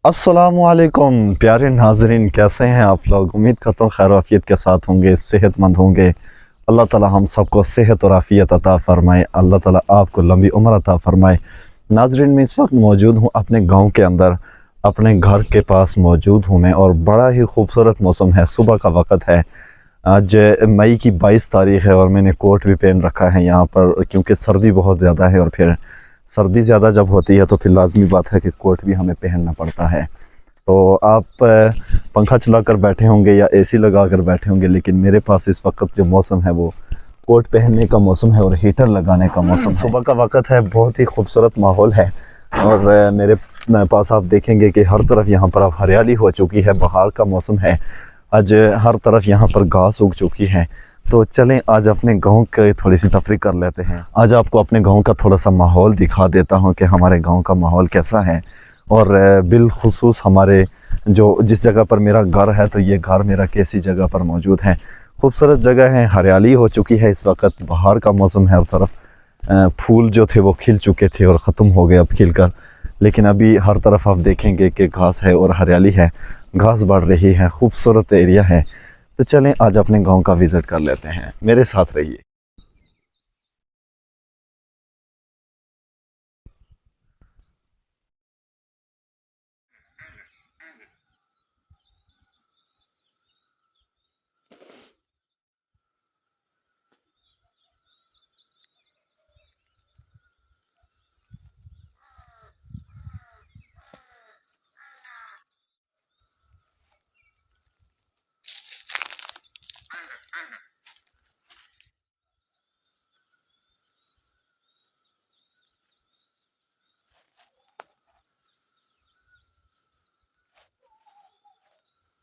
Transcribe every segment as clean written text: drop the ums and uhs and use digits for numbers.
अस्सलामुअलैकुम प्यारे नाजरीन, कैसे हैं आप लोग। उम्मीद करता हूँ खैर आफियत के साथ होंगे, सेहतमंद होंगे। अल्लाह ताला हम सबको सेहत और आफियत अता फ़रमाए। अल्लाह ताला आपको लंबी उम्र अता फ़रमाए। नाजरीन, मैं इस वक्त मौजूद हूँ अपने गांव के अंदर, अपने घर के पास मौजूद हूँ मैं, और बड़ा ही खूबसूरत मौसम है। सुबह का वक़्त है। आज मई की 22 तारीख़ है और मैंने कोट भी पहन रखा है यहाँ पर, क्योंकि सर्दी बहुत ज़्यादा है और फिर सर्दी ज़्यादा जब होती है तो फिर लाजमी बात है कि कोट भी हमें पहनना पड़ता है। तो आप पंखा चलाकर बैठे होंगे या एसी लगा कर बैठे होंगे, लेकिन मेरे पास इस वक्त जो मौसम है वो कोट पहनने का मौसम है और हीटर लगाने का मौसम है। सुबह का वक़्त है, बहुत ही खूबसूरत माहौल है। और मेरे पास आप देखेंगे कि हर तरफ यहाँ पर अब हरियाली हो चुकी है, बहार का मौसम है। आज हर तरफ यहाँ पर घास उग चुकी है। तो चलें आज अपने गांव के थोड़ी सी तफरी कर लेते हैं। आज आपको अपने गांव का थोड़ा सा माहौल दिखा देता हूं कि हमारे गांव का माहौल कैसा है। और बिलखुसूस हमारे जो जिस जगह पर मेरा घर है, तो ये घर मेरा कैसी जगह पर मौजूद है। खूबसूरत जगह है, हरियाली हो चुकी है, इस वक्त बाहर का मौसम है। हर तरफ फूल जो थे वो खिल चुके थे और ख़त्म हो गए अब खिलकर, लेकिन अभी हर तरफ आप देखेंगे कि घास है और हरियाली है, घास बढ़ रही है, खूबसूरत एरिया है। तो चलें आज अपने गांव का विज़िट कर लेते हैं, मेरे साथ रहिए।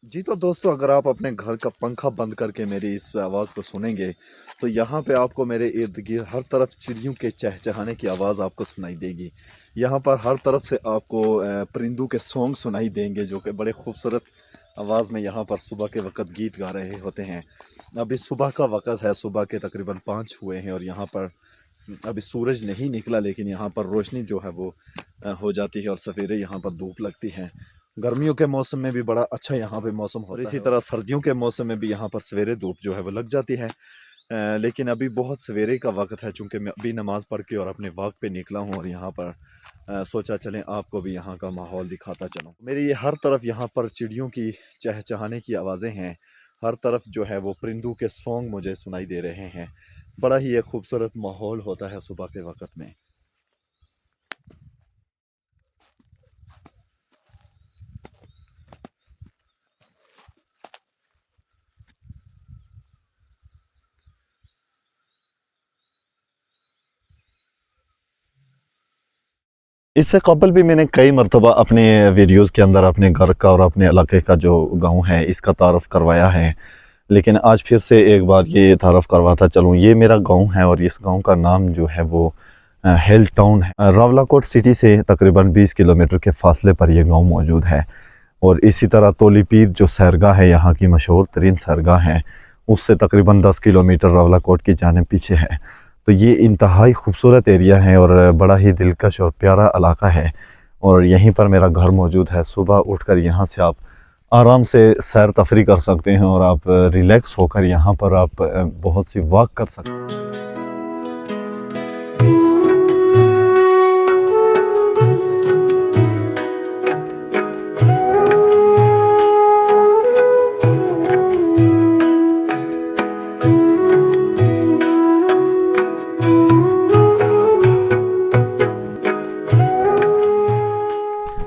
जी तो दोस्तों, अगर आप अपने घर का पंखा बंद करके मेरी इस आवाज़ को सुनेंगे तो यहाँ पे आपको मेरे इर्द गिर्द हर तरफ चिड़ियों के चहचहाने की आवाज़ आपको सुनाई देगी। यहाँ पर हर तरफ से आपको परिंदों के सॉन्ग सुनाई देंगे, जो कि बड़े खूबसूरत आवाज़ में यहाँ पर सुबह के वक्त गीत गा रहे होते हैं। अभी सुबह का वक्त है, सुबह के तकरीबन 5 हुए हैं और यहाँ पर अभी सूरज नहीं निकला, लेकिन यहाँ पर रोशनी जो है वो हो जाती है और सवेरे यहाँ पर धूप लगती है। गर्मियों के मौसम में भी बड़ा अच्छा यहाँ पे मौसम होता है, और इसी तरह सर्दियों के मौसम में भी यहाँ पर सवेरे धूप जो है वो लग जाती है। लेकिन अभी बहुत सवेरे का वक्त है, चूँकि मैं अभी नमाज़ पढ़ के और अपने वॉक पे निकला हूँ और यहाँ पर सोचा चलें आपको भी यहाँ का माहौल दिखाता चलूँ। मेरी ये हर तरफ यहाँ पर चिड़ियों की चहचहाने की आवाज़ें हैं। हर तरफ जो है वो परिंदों के सॉन्ग मुझे सुनाई दे रहे हैं। बड़ा ही एक खूबसूरत माहौल होता है सुबह के वक्त में। इससे कबल भी मैंने कई मरतबा अपने वीडियोज़ के अंदर अपने घर का और अपने इलाके का जो गांव है इसका तारफ़ करवाया है, लेकिन आज फिर से एक बार ये तारफ़ करवाता चलूँ। ये मेरा गांव है और इस गांव का नाम जो है वो हिल टाउन है। रावलाकोट सिटी से तकरीबन 20 किलोमीटर के फासले पर यह गांव मौजूद है। और इसी तरह तोलीपीर जो सैरगाह है, यहाँ की मशहूर तरीन सैरगाह है, उससे तकरीबन 10 किलोमीटर रावलाकोट की जानिब पीछे है। तो ये इंतहाई खूबसूरत एरिया है और बड़ा ही दिलकश और प्यारा इलाका है। और यहीं पर मेरा घर मौजूद है। सुबह उठकर यहाँ से आप आराम से सैर तफरी कर सकते हैं और आप रिलैक्स होकर यहाँ पर आप बहुत सी वॉक कर सकते हैं।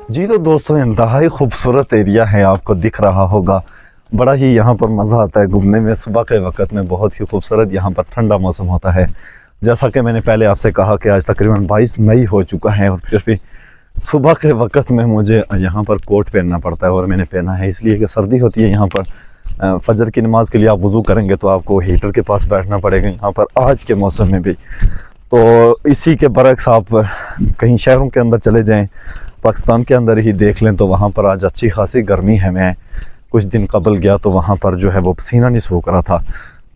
जी तो दोस्तों, इंतहाई खूबसूरत एरिया है, आपको दिख रहा होगा। बड़ा ही यहाँ पर मज़ा आता है घूमने में। सुबह के वक्त में बहुत ही खूबसूरत यहाँ पर ठंडा मौसम होता है। जैसा कि मैंने पहले आपसे कहा कि आज तकरीबन 22 मई हो चुका है और फिर भी सुबह के वक्त में मुझे यहाँ पर कोट पहनना पड़ता है। और मैंने पहना है इसलिए कि सर्दी होती है यहाँ पर। फजर की नमाज़ के लिए आप वज़ू करेंगे तो आपको हीटर के पास बैठना पड़ेगा यहाँ पर आज के मौसम में भी। तो इसी के बरक्स आप कहीं शहरों के अंदर चले जाएं, पाकिस्तान के अंदर ही देख लें, तो वहाँ पर आज अच्छी खासी गर्मी है। मैं कुछ दिन कबल गया तो वहाँ पर जो है वो पसीना नहीं सूख रहा था।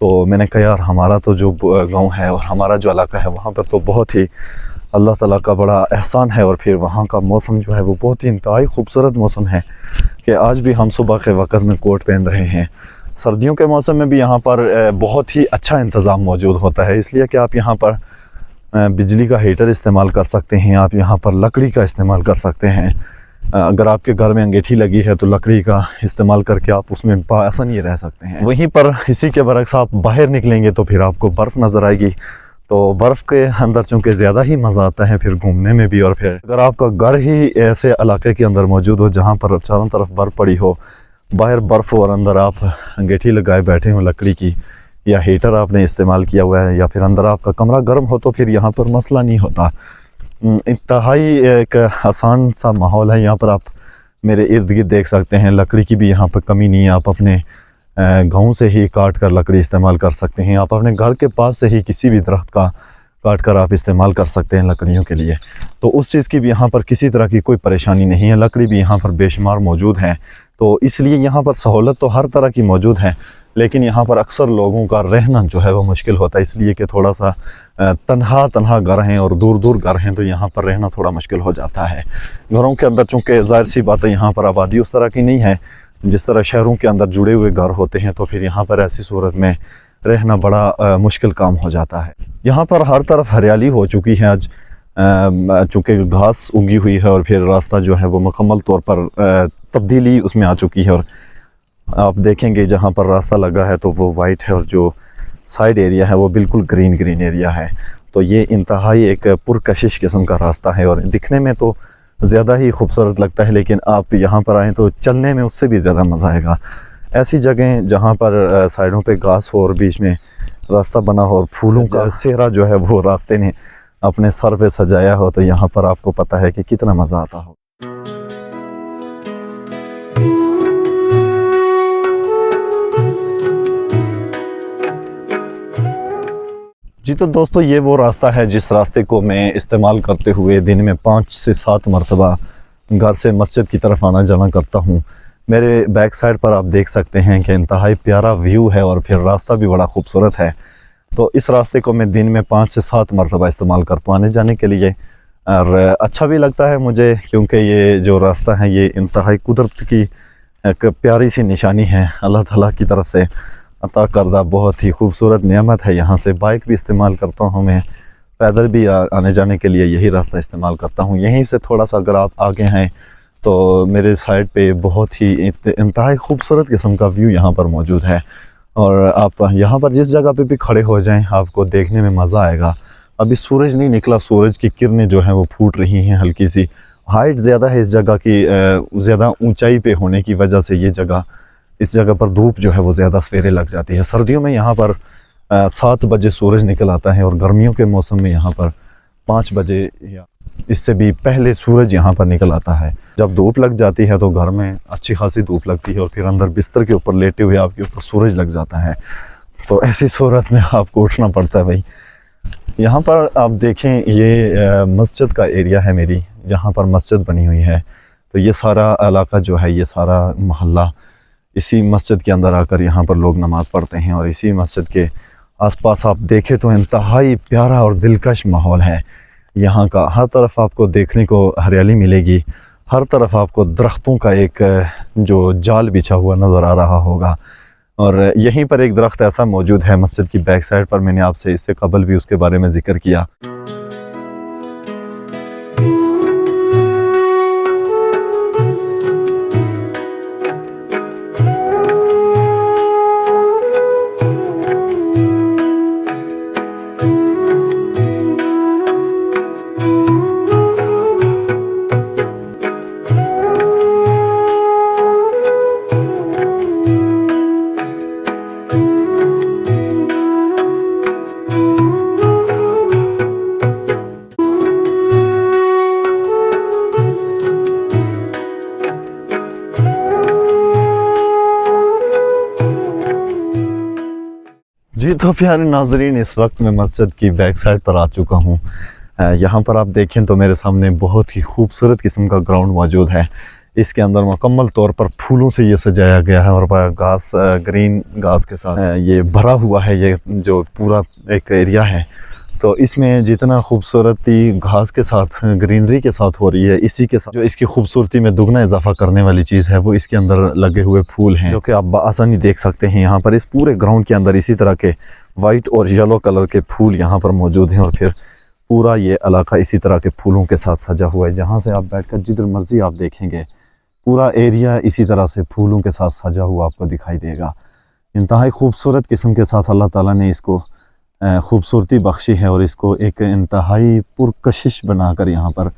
तो मैंने कहा यार, हमारा तो जो गांव है और हमारा जो इलाका है वहाँ पर तो बहुत ही अल्लाह ताला का बड़ा एहसान है। और फिर वहाँ का मौसम जो है वो बहुत ही इंतहाई खूबसूरत मौसम है कि आज भी हम सुबह के वक़्त में कोट पहन रहे हैं। सर्दियों के मौसम में भी यहाँ पर बहुत ही अच्छा इंतज़ाम मौजूद होता है, इसलिए कि आप यहाँ पर बिजली का हीटर इस्तेमाल कर सकते हैं, आप यहाँ पर लकड़ी का इस्तेमाल कर सकते हैं। अगर आपके घर में अंगीठी लगी है तो लकड़ी का इस्तेमाल करके आप उसमें आसानी रह सकते हैं। वहीं पर इसी के बरक्स आप बाहर निकलेंगे तो फिर आपको बर्फ़ नज़र आएगी, तो बर्फ़ के अंदर चूँकि ज़्यादा ही मज़ा आता है फिर घूमने में भी। और फिर अगर आपका घर ही ऐसे इलाके के अंदर मौजूद हो जहाँ पर चारों तरफ बर्फ़ पड़ी हो, बाहर बर्फ़ और अंदर आप अंगीठी लगाए बैठे हों लकड़ी की, या हीटर आपने इस्तेमाल किया हुआ है, या फिर अंदर आपका कमरा गर्म हो, तो फिर यहाँ पर मसला नहीं होता। इंतहाई एक आसान सा माहौल है यहाँ पर। आप मेरे इर्द गिर्द देख सकते हैं, लकड़ी की भी यहाँ पर कमी नहीं है। आप अपने गांव से ही काट कर लकड़ी इस्तेमाल कर सकते हैं, आप अपने घर के पास से ही किसी भी दरख्त का काट कर आप इस्तेमाल कर सकते हैं लकड़ियों के लिए। तो उस चीज़ की भी यहाँ पर किसी तरह की कोई परेशानी नहीं है, लकड़ी भी यहाँ पर बेशुमार मौजूद है। तो इसलिए यहाँ पर सहूलत तो हर तरह की मौजूद है, लेकिन यहाँ पर अक्सर लोगों का रहना जो है वो मुश्किल होता है, इसलिए कि थोड़ा सा तन्हा घर हैं और दूर दूर घर हैं, तो यहाँ पर रहना थोड़ा मुश्किल हो जाता है। घरों के अंदर चूँकि ज़ाहिर सी बात है यहाँ पर आबादी उस तरह की नहीं है जिस तरह शहरों के अंदर जुड़े हुए घर होते हैं, तो फिर यहाँ पर ऐसी सूरत में रहना बड़ा मुश्किल काम हो जाता है। यहाँ पर हर तरफ हरियाली हो चुकी है आज, चूँकि घास उगी हुई है और फिर रास्ता जो है वो मुकम्मल तौर पर तब्दीली उसमें आ चुकी है। और आप देखेंगे जहाँ पर रास्ता लगा है तो वो वाइट है और जो साइड एरिया है वो बिल्कुल ग्रीन ग्रीन एरिया है। तो ये इंतहाई एक पुरकशिश किस्म का रास्ता है और दिखने में तो ज़्यादा ही खूबसूरत लगता है, लेकिन आप यहाँ पर आएँ तो चलने में उससे भी ज़्यादा मज़ा आएगा। ऐसी जगह जहाँ पर साइडों पे घास हो और बीच में रास्ता बना हो और फूलों का सेहरा जो है वो रास्ते ने अपने सर पे सजाया हो, तो यहाँ पर आपको पता है कि कितना मज़ा आता हो। जी तो दोस्तों, ये वो रास्ता है जिस रास्ते को मैं इस्तेमाल करते हुए दिन में 5 से 7 मरतबा घर से मस्जिद की तरफ आना जाना करता हूँ। मेरे बैक साइड पर आप देख सकते हैं कि इंतहाई प्यारा व्यू है और फिर रास्ता भी बड़ा खूबसूरत है। तो इस रास्ते को मैं दिन में 5 से 7 मरतबा इस्तेमाल करता हूँ आने जाने के लिए, और अच्छा भी लगता है मुझे, क्योंकि ये जो रास्ता है ये इंतहाई कुदरत की एक प्यारी सी निशानी है, अल्लाह ताला की तरफ से अता करदा बहुत ही खूबसूरत नेमत है। यहाँ से बाइक भी इस्तेमाल करता हूँ, मैं पैदल भी आने जाने के लिए यही रास्ता इस्तेमाल करता हूँ। यहीं से थोड़ा सा अगर आप आगे हैं तो मेरे साइड पे बहुत ही इंतहाई खूबसूरत किस्म का व्यू यहाँ पर मौजूद है। और आप यहाँ पर जिस जगह पे भी खड़े हो जाएं आपको देखने में मज़ा आएगा। अभी सूरज नहीं निकला, सूरज की किरणें जो हैं वो फूट रही हैं हल्की सी। हाइट ज़्यादा है इस जगह की, ज़्यादा ऊंचाई पे होने की वजह से इस जगह पर धूप जो है वो ज़्यादा सवेरे लग जाती है। सर्दियों में यहाँ पर 7 बजे सूरज निकल आता है और गर्मियों के मौसम में यहाँ पर 5 बजे या इससे भी पहले सूरज यहाँ पर निकल आता है। जब धूप लग जाती है तो घर में अच्छी खासी धूप लगती है और फिर अंदर बिस्तर के ऊपर लेटे हुए आपके ऊपर सूरज लग जाता है, तो ऐसी सूरत में आपको उठना पड़ता है भाई। यहाँ पर आप देखें, ये मस्जिद का एरिया है मेरी, जहाँ पर मस्जिद बनी हुई है। तो ये सारा इलाका जो है, ये सारा मोहल्ला इसी मस्जिद के अंदर आकर यहाँ पर लोग नमाज़ पढ़ते हैं। और इसी मस्जिद के आसपास आप देखें तो इंतहाई प्यारा और दिलकश माहौल है यहाँ का। हर तरफ आपको देखने को हरियाली मिलेगी, हर तरफ आपको दरख्तों का एक जो जाल बिछा हुआ नज़र आ रहा होगा। और यहीं पर एक दरख्त ऐसा मौजूद है मस्जिद की बैक साइड पर, मैंने आपसे इससे कबल भी उसके बारे में ज़िक्र किया। जी तो प्यारे नाजरीन, इस वक्त मैं मस्जिद की बैक साइड पर आ चुका हूँ। यहाँ पर आप देखें तो मेरे सामने बहुत ही खूबसूरत किस्म का ग्राउंड मौजूद है। इसके अंदर मुकम्मल तौर पर फूलों से ये सजाया गया है और घास, ग्रीन घास के साथ ये भरा हुआ है, ये जो पूरा एक एरिया है। तो इसमें जितना खूबसूरती घास के साथ ग्रीनरी के साथ हो रही है, इसी के साथ जो इसकी खूबसूरती में दुगना इजाफा करने वाली चीज़ है वो इसके अंदर लगे हुए फूल हैं, जो कि आप आसानी देख सकते हैं। यहाँ पर इस पूरे ग्राउंड के अंदर इसी तरह के वाइट और येलो कलर के फूल यहाँ पर मौजूद हैं, और फिर पूरा ये इलाका इसी तरह के फूलों के साथ सजा हुआ है। जहाँ से आप बैठकर जिधर मर्जी आप देखेंगे पूरा एरिया इसी तरह से फूलों के साथ सजा हुआ आपको दिखाई देगा। इंतहाई खूबसूरत किस्म के साथ अल्लाह ताला ने इसको खूबसूरती बख्शी है, और इसको एक इंतहाई पुरकशिश बनाकर यहाँ पर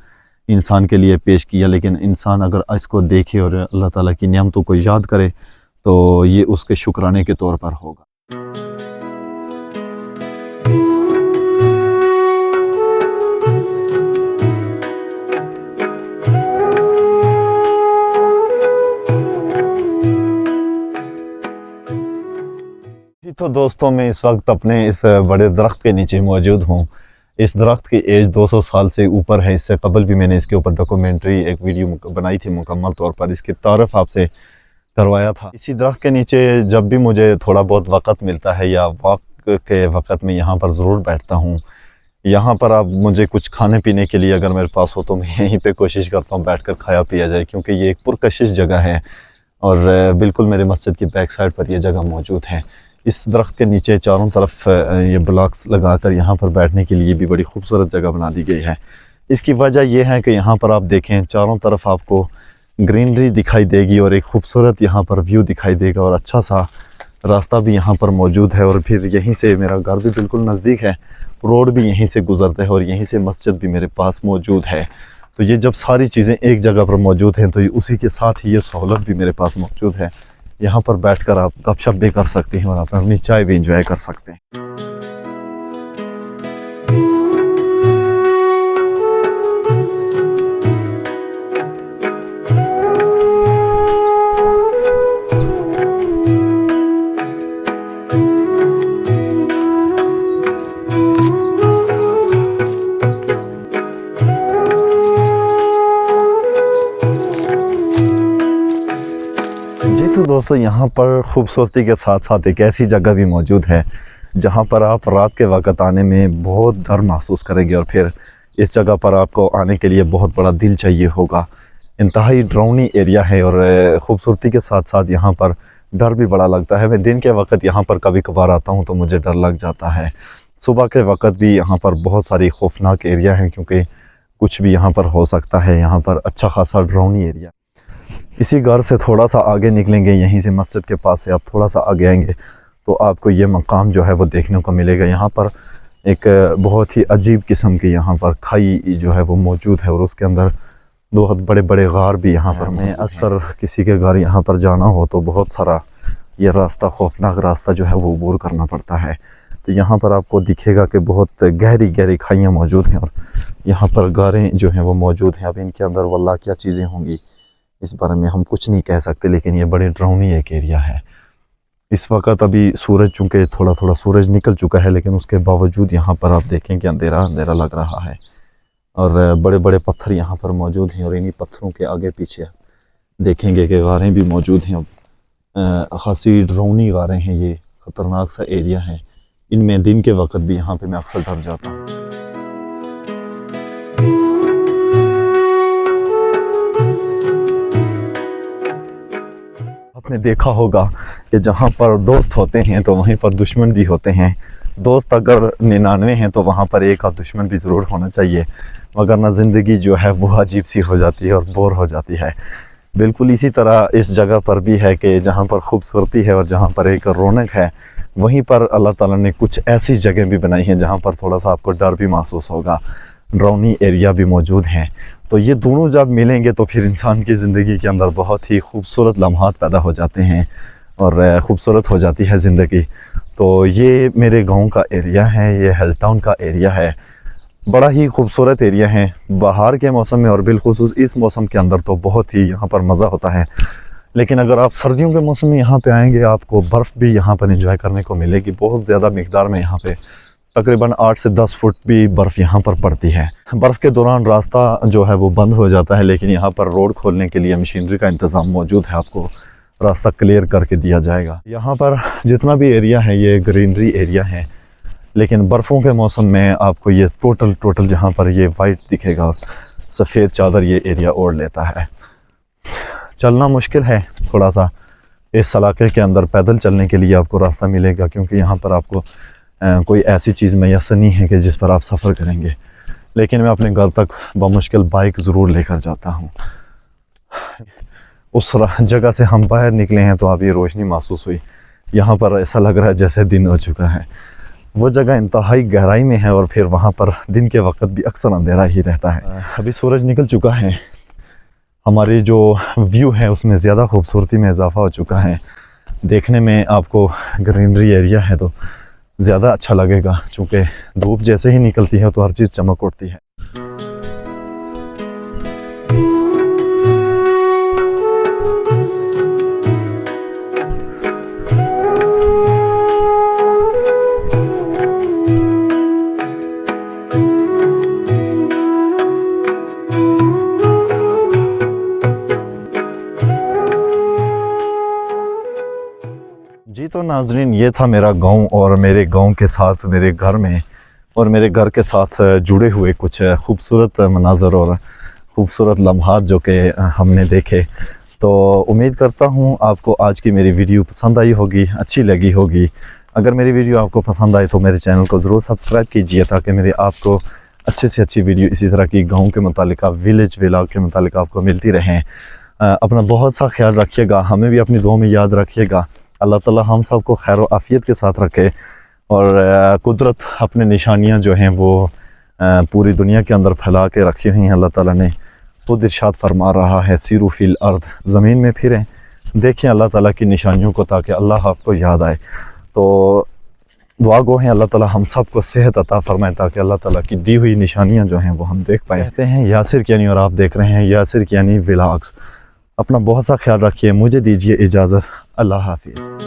इंसान के लिए पेश किया। लेकिन इंसान अगर इसको देखे और अल्लाह ताला की नियमतों को याद करे तो ये उसके शुक्राने के तौर पर होगा। तो दोस्तों, मैं इस वक्त अपने इस बड़े दरख्त के नीचे मौजूद हूँ। इस दरख्त की एज 200 साल से ऊपर है। इससे कबल भी मैंने इसके ऊपर डॉक्यूमेंट्री एक वीडियो बनाई थी, मुकम्मल तौर पर इसकी तारीफ़ आपसे करवाया था। इसी दरख्त के नीचे जब भी मुझे थोड़ा बहुत वक़्त मिलता है या वॉक के वक़्त में यहाँ पर ज़रूर बैठता हूँ। यहाँ पर आप मुझे कुछ खाने पीने के लिए अगर मेरे पास हो तो मैं यहीं पे कोशिश करता हूँ बैठकर खाया पिया जाए, क्योंकि ये एक पुरकशिश जगह है और बिल्कुल मेरे मस्जिद की बैक साइड पर यह जगह मौजूद है। इस दरख्त के नीचे चारों तरफ ये ब्लॉक्स लगाकर यहाँ पर बैठने के लिए भी बड़ी खूबसूरत जगह बना दी गई है। इसकी वजह यह है कि यहाँ पर आप देखें चारों तरफ आपको ग्रीनरी दिखाई देगी और एक खूबसूरत यहाँ पर व्यू दिखाई देगा, और अच्छा सा रास्ता भी यहाँ पर मौजूद है। और फिर यहीं से मेरा घर भी बिल्कुल नज़दीक है, रोड भी यहीं से गुज़रता है और यहीं से मस्जिद भी मेरे पास मौजूद है। तो ये जब सारी चीज़ें एक जगह पर मौजूद हैं तो ये उसी के साथ ही ये सहूलत भी मेरे पास मौजूद है। यहाँ पर बैठकर आप गपशप भी कर सकते हैं और आप अपनी चाय भी इंजॉय कर सकते हैं। तो दोस्तों, यहाँ पर खूबसूरती के साथ साथ एक ऐसी जगह भी मौजूद है जहाँ पर आप रात के वक़्त आने में बहुत डर महसूस करेंगे, और फिर इस जगह पर आपको आने के लिए बहुत बड़ा दिल चाहिए होगा। इंतहाई डरावनी एरिया है और ख़ूबसूरती के साथ साथ यहाँ पर डर भी बड़ा लगता है। मैं दिन के वक़्त यहाँ पर कभी कभार आता हूँ तो मुझे डर लग जाता है। सुबह के वक़्त भी यहाँ पर बहुत सारी खौफनाक एरिया हैं, क्योंकि कुछ भी यहाँ पर हो सकता है। यहाँ पर अच्छा खासा डरावनी एरिया। इसी घर से थोड़ा सा आगे निकलेंगे, यहीं से मस्जिद के पास से आप थोड़ा सा आगे आएंगे तो आपको ये मकाम जो है वो देखने को मिलेगा। यहाँ पर एक बहुत ही अजीब किस्म की यहाँ पर खाई जो है वो मौजूद है, और उसके अंदर बहुत बड़े बड़े गार भी यहाँ पर। मैं अक्सर किसी के घर यहाँ पर जाना हो तो बहुत सारा ये रास्ता, खौफनाक रास्ता जो है वो अबूर करना पड़ता है। तो यहाँ पर आपको दिखेगा कि बहुत गहरी गहरी खाइयाँ मौजूद हैं और यहाँ पर गारें जो हैं वो मौजूद हैं। अब इनके अंदर वल्लाह क्या चीज़ें होंगी इस बारे में हम कुछ नहीं कह सकते, लेकिन ये बड़ी डरावनी एक एरिया है। इस वक्त अभी सूरज, चूँकि थोड़ा थोड़ा सूरज निकल चुका है, लेकिन उसके बावजूद यहाँ पर आप देखें कि अंधेरा अंधेरा लग रहा है और बड़े बड़े पत्थर यहाँ पर मौजूद हैं। और इन्हीं पत्थरों के आगे पीछे देखेंगे कि गारें भी मौजूद हैं। खासी डरावनी गारें हैं, ये ख़तरनाक सा एरिया है। इनमें दिन के वक्त भी यहाँ पे मैं अक्सर डर जाता हूँ। आपने देखा होगा कि जहाँ पर दोस्त होते हैं तो वहीं पर दुश्मन भी होते हैं। दोस्त अगर 99 हैं तो वहाँ पर एक और दुश्मन भी ज़रूर होना चाहिए, मगर ना ज़िंदगी जो है वो अजीब सी हो जाती है और बोर हो जाती है। बिल्कुल इसी तरह इस जगह पर भी है कि जहाँ पर खूबसूरती है और जहाँ पर एक रौनक है, वहीं पर अल्लाह ताला ने कुछ ऐसी जगह भी बनाई हैं जहाँ पर थोड़ा सा आपको डर भी महसूस होगा, डरावनी एरिया भी मौजूद हैं। तो ये दोनों जब मिलेंगे तो फिर इंसान की ज़िंदगी के अंदर बहुत ही खूबसूरत लम्हात पैदा हो जाते हैं और ख़ूबसूरत हो जाती है ज़िंदगी। तो ये मेरे गांव का एरिया है, ये हिल टाउन का एरिया है। बड़ा ही खूबसूरत एरिया है। बाहर के मौसम में और बिलखुसूस इस मौसम के अंदर तो बहुत ही यहाँ पर मज़ा होता है, लेकिन अगर आप सर्दियों के मौसम में यहाँ पे आएंगे आपको बर्फ़ भी यहाँ पर एंजॉय करने को मिलेगी। बहुत ज़्यादा मिकदार में यहाँ पे तकरीबन 8 से 10 फुट भी बर्फ़ यहाँ पर पड़ती है। बर्फ़ के दौरान रास्ता जो है वो बंद हो जाता है, लेकिन यहाँ पर रोड खोलने के लिए मशीनरी का इंतज़ाम मौजूद है, आपको रास्ता क्लियर करके दिया जाएगा। यहाँ पर जितना भी एरिया है ये ग्रीनरी एरिया है। लेकिन बर्फ़ों के मौसम में आपको ये टोटल यहाँ पर ये वाइट दिखेगा और सफ़ेद चादर ये एरिया ओढ़ लेता है। चलना मुश्किल है थोड़ा सा, इस इलाके के अंदर पैदल चलने के लिए आपको रास्ता मिलेगा, क्योंकि यहाँ पर आपको कोई ऐसी चीज़ मैसर नहीं है कि जिस पर आप सफ़र करेंगे। लेकिन मैं अपने घर तक बमुश्किल बाइक ज़रूर लेकर जाता हूँ। उस जगह से हम बाहर निकले हैं तो अभी रोशनी महसूस हुई। यहाँ पर ऐसा लग रहा है जैसे दिन हो चुका है। वो जगह इंतहाई गहराई में है और फिर वहाँ पर दिन के वक्त भी अक्सर अंधेरा ही रहता है। अभी सूरज निकल चुका है, हमारी जो व्यू है उसमें ज़्यादा खूबसूरती में इजाफा हो चुका है। देखने में आपको ग्रीनरी एरिया है तो ज़्यादा अच्छा लगेगा, चूँकि धूप जैसे ही निकलती है तो हर चीज़ चमक उठती है। जी तो नाजरीन, ये था मेरा गांव और मेरे गांव के साथ मेरे घर में और मेरे घर के साथ जुड़े हुए कुछ खूबसूरत मनाज़र और ख़ूबसूरत लम्हात जो कि हमने देखे। तो उम्मीद करता हूँ आपको आज की मेरी वीडियो पसंद आई होगी, अच्छी लगी होगी। अगर मेरी वीडियो आपको पसंद आए तो मेरे चैनल को ज़रूर सब्सक्राइब कीजिए, ताकि मेरे आपको अच्छे से अच्छी वीडियो इसी तरह की गाँव के मुतालिक, विलेज व्लॉग के मुतालिक आपको मिलती रहें। अपना बहुत सा ख्याल रखिएगा, हमें भी अपनी दुआ में याद रखिएगा। अल्लाह ताला हम सब को खैर व आफ़ियत के साथ रखे और कुदरत अपने निशानियां जो हैं वो पूरी दुनिया के अंदर फैला के रखी हुई हैं। अल्लाह ताला ने खुद इरशाद फरमा रहा है, सीरू फिल अर्द, ज़मीन में फिरें, देखें अल्लाह ताला की निशानियों को, ताकि अल्लाह आपको याद आए। तो दुआ गो हैं अल्लाह ताला हम सब को सेहत अता फरमाए, ताकि अल्लाह ताला की दी हुई निशानियां जो हैं वो हम देख पाए। कहते हैं यासिर कियानी और आप देख रहे हैं यासिर कियानी व्लॉग्स। अपना बहुत सा ख्याल रखिए, मुझे दीजिए इजाज़त, अल्लाह हाफिज़।